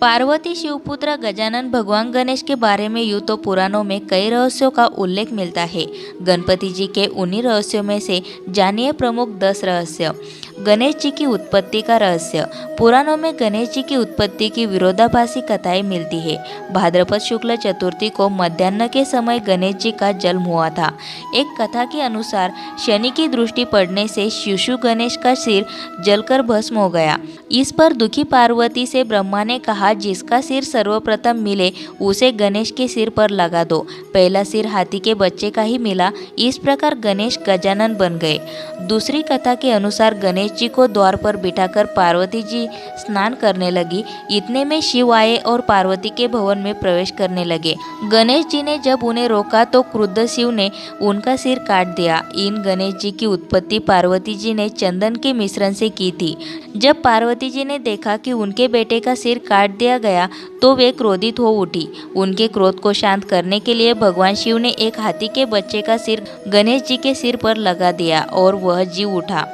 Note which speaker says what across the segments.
Speaker 1: पार्वती शिवपुत्र गजानन भगवान गणेश के बारे में यूँ तो पुराणों में कई रहस्यों का उल्लेख मिलता है। गणपति जी के उन्हीं रहस्यों में से जानिए प्रमुख 10 रहस्य। गणेश जी की उत्पत्ति का रहस्य। पुराणों में गणेश जी की उत्पत्ति की विरोधाभासी कथाएं मिलती है। भाद्रपद शुक्ल चतुर्थी को मध्याह्न के समय गणेश जी का जन्म हुआ था। एक कथा के अनुसार शनि की दृष्टि पड़ने से शिशु गणेश का सिर जलकर भस्म हो गया। इस पर दुखी पार्वती से ब्रह्मा ने कहा, जिसका सिर सर्वप्रथम मिले उसे गणेश के सिर पर लगा दो। पहला सिर हाथी के बच्चे का ही मिला। इस प्रकार गणेश गजानन बन गए। दूसरी कथा के अनुसार गणेश जी को द्वार पर बिठाकर पार्वती जी स्नान करने लगी। इतने में शिव आए और पार्वती के भवन में प्रवेश करने लगे। गणेश जी ने जब उन्हें रोका तो क्रुद्ध शिव ने उनका सिर काट दिया। इन गणेश जी की उत्पत्ति पार्वती जी ने चंदन के मिश्रण से की थी। जब पार्वती जी ने देखा कि उनके बेटे का सिर काट दिया गया तो वे क्रोधित हो उठी। उनके क्रोध को शांत करने के लिए भगवान शिव ने एक हाथी के बच्चे का सिर गणेश जी के सिर पर लगा दिया और वह जी उठा।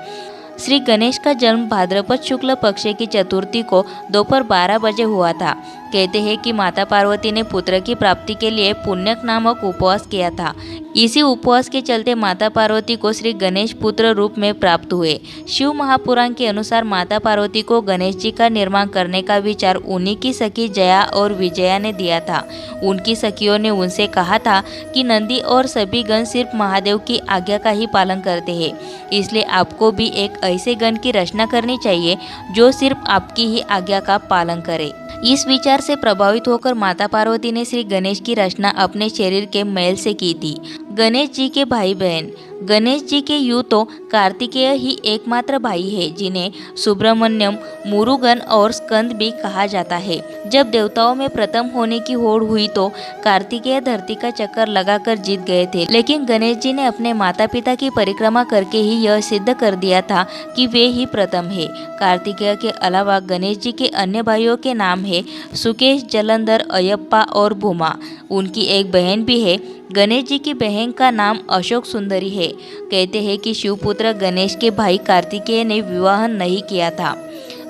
Speaker 1: श्री गणेश का जन्म भाद्रपद शुक्ल पक्ष की चतुर्थी को दोपहर 12 बजे हुआ था। कहते हैं कि माता पार्वती ने पुत्र की प्राप्ति के लिए पुण्यक नामक उपवास किया था। इसी उपवास के चलते माता पार्वती को श्री गणेश पुत्र रूप में प्राप्त हुए। शिव महापुराण के अनुसार माता पार्वती को गणेश जी का निर्माण करने का विचार उन्हीं की सखी जया और विजया ने दिया था। उनकी सखियों ने उनसे कहा था कि नंदी और सभी गण सिर्फ महादेव की आज्ञा का ही पालन करते हैं, इसलिए आपको भी एक ऐसे गण की रचना करनी चाहिए जो सिर्फ आपकी ही आज्ञा का पालन करे। इस विचार से प्रभावित होकर माता पार्वती ने श्री गणेश की रचना अपने शरीर के मैल से की थी। गणेश जी के भाई बहन। गणेश जी के यूँ तो कार्तिकेय ही एकमात्र भाई है जिन्हें सुब्रमण्यम, मुरुगन और स्कंद भी कहा जाता है। जब देवताओं में प्रथम होने की होड़ हुई तो कार्तिकेय धरती का चक्कर लगाकर जीत गए थे, लेकिन गणेश जी ने अपने माता पिता की परिक्रमा करके ही यह सिद्ध कर दिया था कि वे ही प्रथम है। कार्तिकेय के अलावा गणेश जी के अन्य भाइयों के नाम है सुकेश, जलंधर, अयप्पा और भूमा। उनकी एक बहन भी है। गणेश जी की बहन का नाम अशोक सुंदरी है। कहते हैं कि शिवपुत्र गणेश के भाई कार्तिकेय ने विवाह नहीं किया था।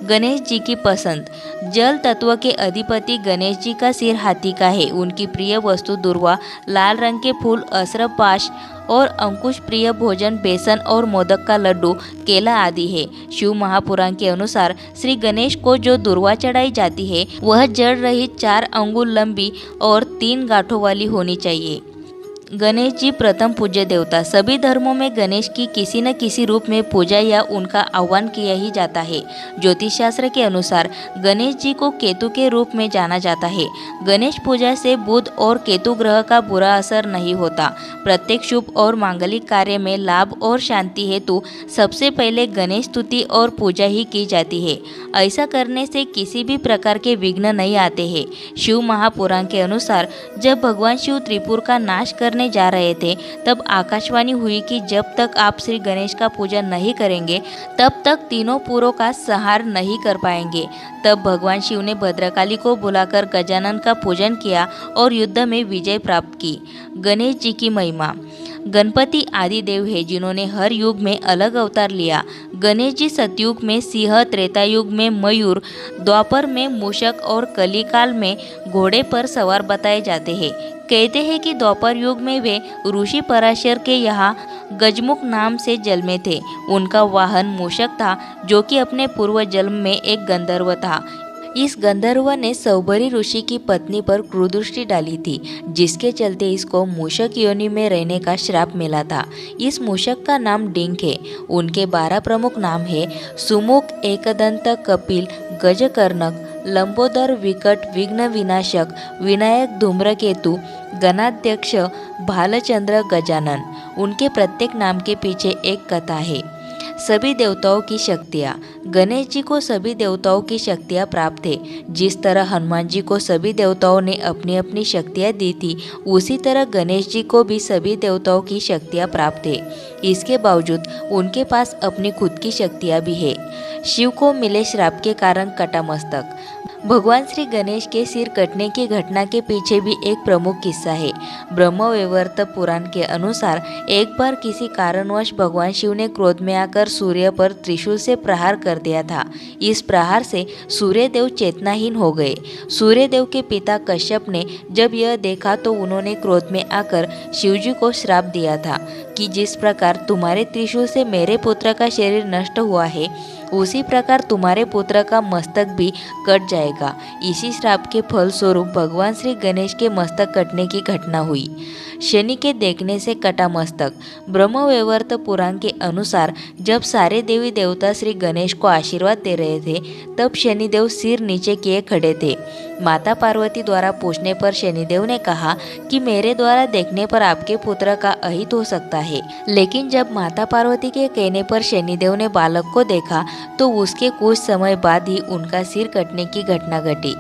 Speaker 1: गणेश जी की पसंद। जल तत्व के अधिपति गणेश जी का सिर हाथी का है। उनकी प्रिय वस्तु दुर्वा, लाल रंग के फूल, असरफ पाश और अंकुश प्रिय भोजन बेसन और मोदक का लड्डू, केला आदि है। शिव महापुराण के अनुसार श्री गणेश को जो दुर्वा चढ़ाई जाती है वह जड़ रहित 4 अंगुल लंबी और 3 गांठों वाली होनी चाहिए। गणेश जी प्रथम पूज्य देवता। सभी धर्मों में गणेश की किसी न किसी रूप में पूजा या उनका आह्वान किया ही जाता है। ज्योतिष शास्त्र के अनुसार गणेश जी को केतु के रूप में जाना जाता है। गणेश पूजा से बुध और केतु ग्रह का बुरा असर नहीं होता। प्रत्येक शुभ और मांगलिक कार्य में लाभ और शांति हेतु सबसे पहले गणेश स्तुति और पूजा ही की जाती है। ऐसा करने से किसी भी प्रकार के विघ्न नहीं आते हैं। शिव महापुराण के अनुसार जब भगवान शिव त्रिपुर का नाश करने जा रहे थे तब आकाशवाणी हुई कि जब तक आप श्री गणेश का पूजन नहीं करेंगे तब तक तीनों पुरों का संहार नहीं कर पाएंगे। तब भगवान शिव ने भद्रकाली को बुलाकर गजानन का पूजन किया और युद्ध में विजय प्राप्त की। गणेश जी की महिमा। गणपति आदि देव है जिन्होंने हर युग में अलग अवतार लिया। गणेश जी सतयुग में सिंह, त्रेता युग में मयूर, द्वापर में मूषक और कलिकाल में घोड़े पर सवार बताए जाते हैं। कहते हैं कि द्वापर युग में वे ऋषि पराशर के यहाँ गजमुख नाम से जन्मे थे। उनका वाहन मूषक था जो कि अपने पूर्व जन्म में एक गंधर्व था। इस गंधर्व ने सौभरी ऋषि की पत्नी पर कुदृष्टि डाली थी, जिसके चलते इसको मूषक योनि में रहने का श्राप मिला था। इस मूषक का नाम डिंक है। उनके 12 प्रमुख नाम है सुमुख, एकदंत, कपिल, गजकर्णक, लंबोदर, विकट, विघ्न विनाशक, विनायक, धूम्रकेतु, गणाध्यक्ष, भालचंद्र, गजानन। उनके प्रत्येक नाम के पीछे एक कथा है। सभी देवताओं की शक्तियाँ। गणेश जी को सभी देवताओं की शक्तियाँ प्राप्त है। जिस तरह हनुमान जी को सभी देवताओं ने अपनी अपनी शक्तियाँ दी थी, उसी तरह गणेश जी को भी सभी देवताओं की शक्तियाँ प्राप्त है। इसके बावजूद उनके पास अपनी खुद की शक्तियाँ भी है। शिव को मिले श्राप के कारण कटा मस्तक। भगवान श्री गणेश के सिर कटने की घटना के पीछे भी एक प्रमुख किस्सा है। ब्रह्मवैवर्त पुराण के अनुसार एक बार किसी कारणवश भगवान शिव ने क्रोध में आकर सूर्य पर त्रिशूल से प्रहार कर दिया था। इस प्रहार से सूर्यदेव चेतनाहीन हो गए। सूर्यदेव के पिता कश्यप ने जब यह देखा तो उन्होंने क्रोध में आकर शिवजी को श्राप दिया था कि जिस प्रकार तुम्हारे त्रिशूल से मेरे पुत्र का शरीर नष्ट हुआ है, उसी प्रकार तुम्हारे पुत्र का मस्तक भी कट जाएगा। इसी श्राप के फलस्वरूप भगवान श्री गणेश के मस्तक कटने की घटना हुई। शनि के देखने से कटा मस्तक। ब्रह्मवैवर्त पुराण के अनुसार जब सारे देवी देवता श्री गणेश को आशीर्वाद दे रहे थे, तब शनिदेव सिर नीचे किए खड़े थे। माता पार्वती द्वारा पूछने पर शनिदेव ने कहा कि मेरे द्वारा देखने पर आपके पुत्र का अहित हो सकता है। लेकिन जब माता पार्वती के कहने पर शनिदेव ने बालक को देखा तो उसके कुछ समय बाद ही उनका सिर कटने की घटना घटी।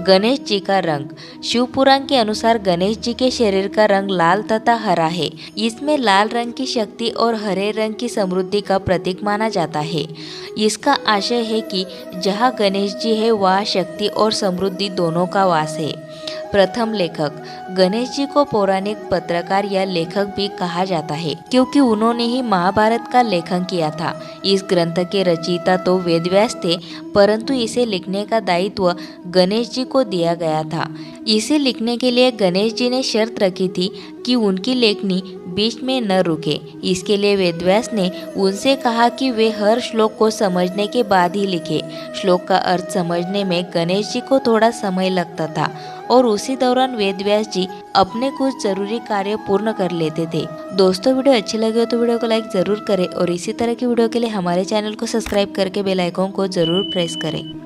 Speaker 1: गणेश जी का रंग। शिव पुराण के अनुसार गणेश जी के शरीर का रंग लाल तथा हरा है। इसमें लाल रंग की शक्ति और हरे रंग की समृद्धि का प्रतीक माना जाता है। इसका आशय है कि जहाँ गणेश जी है वहाँ शक्ति और समृद्धि दोनों का वास है। प्रथम लेखक। गणेश जी को पौराणिक पत्रकार या लेखक भी कहा जाता है क्योंकि उन्होंने ही महाभारत का लेखन किया था। इस ग्रंथ के रचयिता तो वेदव्यास थे, परंतु इसे लिखने का दायित्व गणेश जी को दिया गया था। इसे लिखने के लिए गणेश जी ने शर्त रखी थी कि उनकी लेखनी बीच में न रुके। इसके लिए वेदव्यास ने उनसे कहा कि वे हर श्लोक को समझने के बाद ही लिखे। श्लोक का अर्थ समझने में गणेश जी को थोड़ा समय लगता था और उसी दौरान वेदव्यास जी अपने कुछ जरूरी कार्य पूर्ण कर लेते थे। दोस्तों, वीडियो अच्छी लगे हो तो वीडियो को लाइक ज़रूर करें और इसी तरह की वीडियो के लिए हमारे चैनल को सब्सक्राइब करके बेल आइकन को ज़रूर प्रेस करें।